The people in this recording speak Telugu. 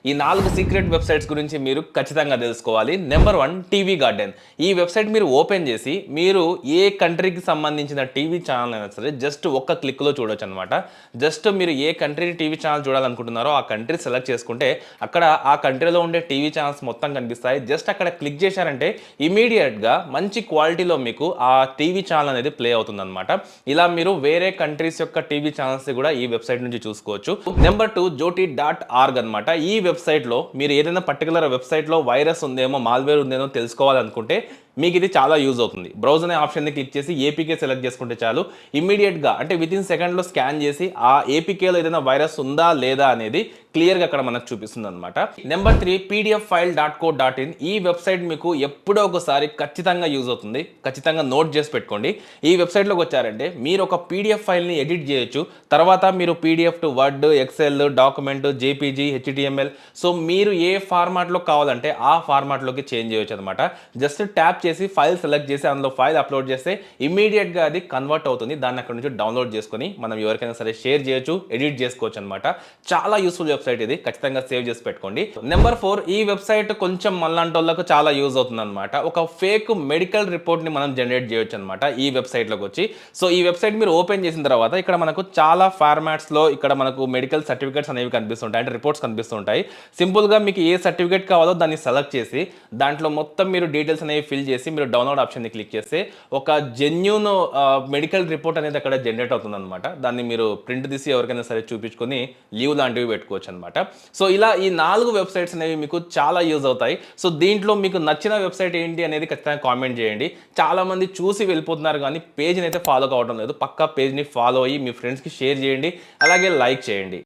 ఈ 4 సీక్రెట్ వెబ్సైట్స్ గురించి మీరు ఖచ్చితంగా తెలుసుకోవాలి. Number 1 TV garden. ఈ వెబ్సైట్ మీరు ఓపెన్ చేసి మీరు ఏ కంట్రీకి సంబంధించిన టీవీ ఛానల్ అయినా సరే జస్ట్ ఒక్క క్లిక్‌లో చూడొచ్చనమాట. జస్ట్ మీరు ఏ కంట్రీ టీవీ ఛానల్ చూడాలనుకుంటున్నారో ఆ కంట్రీ సెలెక్ట్ చేసుకుంటే అక్కడ ఆ కంట్రీలో ఉండే టీవీ ఛానల్స్ మొత్తం కనిపిస్తాయి. జస్ట్ అక్కడ క్లిక్ చేశారంటే ఇమ్మీడియేట్‌గా మంచి క్వాలిటీలో మీకు ఆ టీవీ ఛానల్ అనేది ప్లే అవుతుందనమాట. ఇలా మీరు వేరే కంట్రీస్ యొక్క టీవీ ఛానల్స్ కూడా ఈ వెబ్సైట్ నుంచి చూసుకోవచ్చు. నెంబర్ 2 joti.org అనమాట. ఈ వెబ్సైట్లో మీరు ఏదైనా పర్టికులర్ వెబ్సైట్లో వైరస్ ఉందేమో, మాల్వేర్ ఉందేమో తెలుసుకోవాలనుకుంటే మీకు ఇది చాలా యూజ్ అవుతుంది. బ్రౌజ్ అనే ఆప్షన్ని క్లిక్ చేసి ఏపీకే సెలెక్ట్ చేసుకుంటే చాలు, ఇమ్మీడియట్గా అంటే వితిన్ సెకండ్లో స్కాన్ చేసి ఆ ఏపీకేలో ఏదైనా వైరస్ ఉందా లేదా అనేది క్లియర్గా అక్కడ మనకు చూపిస్తుంది అనమాట. Number 3 pdffile.co.in. ఈ వెబ్సైట్ మీకు ఎప్పుడో ఒకసారి ఖచ్చితంగా యూజ్ అవుతుంది. ఖచ్చితంగా నోట్ చేసి పెట్టుకోండి. ఈ వెబ్సైట్లోకి వచ్చారంటే మీరు ఒక పీడిఎఫ్ ఫైల్ని ఎడిట్ చేయొచ్చు. తర్వాత మీరు PDF to Word, Excel, document, JPG, HTML, so మీరు ఏ ఫార్మాట్లో కావాలంటే ఆ ఫార్మాట్లోకి చేంజ్ చేయొచ్చు అనమాట. జస్ట్ ట్యాప్ చేసి ఫైల్ సెలెక్ట్ చేసి అందులో ఫైల్ అప్లోడ్ చేస్తే ఇమ్మీడియట్గా అది కన్వర్ట్ అవుతుంది. దాన్ని అక్కడ నుంచి డౌన్లోడ్ చేసుకొని మనం ఎవరికైనా సరే షేర్ చేయొచ్చు, ఎడిట్ చేసుకోవచ్చు అనమాట. చాలా యూస్ఫుల్ వెబ్సైట్ ఇది, ఖచ్చితంగా సేవ్ చేసి పెట్టుకోండి. నెంబర్ 4 ఈ వెబ్సైట్ కొంచెం మళ్ళంటోళ్ళకు చాలా యూజ్ అవుతుంది అనమాట. ఒక ఫేక్ మెడికల్ రిపోర్ట్ని మనం జనరేట్ చేయొచ్చు అనమాట ఈ వెబ్సైట్లోకి వచ్చి. సో ఈ వెబ్సైట్ మీరు ఓపెన్ చేసిన తర్వాత ఇక్కడ మనకు చాలా ఫార్మాట్స్లో ఇక్కడ మనకు మెడికల్ సర్టిఫికేట్స్ అనేవి కనిపిస్తుంటాయి, అంటే రిపోర్ట్స్ కనిపిస్తుంటాయి. సింపుల్గా మీకు ఏ సర్టిఫికేట్ కావాలో దాన్ని సెలెక్ట్ చేసి దాంట్లో మొత్తం మీరు డీటెయిల్స్ అనేవి ఫిల్ చేసి మీరు డౌన్లోడ్ ఆప్షన్ని క్లిక్ చేస్తే ఒక జెన్యూన్ మెడికల్ రిపోర్ట్ అనేది అక్కడ జనరేట్ అవుతుంది అనమాట. దాన్ని మీరు ప్రింట్ తీసి ఎవరికైనా సరే చూపించుకొని లీవ్ లాంటివి పెట్టుకోవచ్చు అనమాట. సో ఇలా ఈ 4 వెబ్సైట్స్ అనేవి మీకు చాలా యూజ్ అవుతాయి. సో దీంట్లో మీకు నచ్చిన వెబ్సైట్ ఏంటి అనేది ఖచ్చితంగా కామెంట్ చేయండి. చాలా మంది చూసి వెళ్ళిపోతున్నారు కానీ పేజ్ని అయితే ఫాలో కావడం లేదు. పక్కా పేజ్ని ఫాలో అయ్యి మీ ఫ్రెండ్స్కి షేర్ చేయండి, అలాగే లైక్ చేయండి.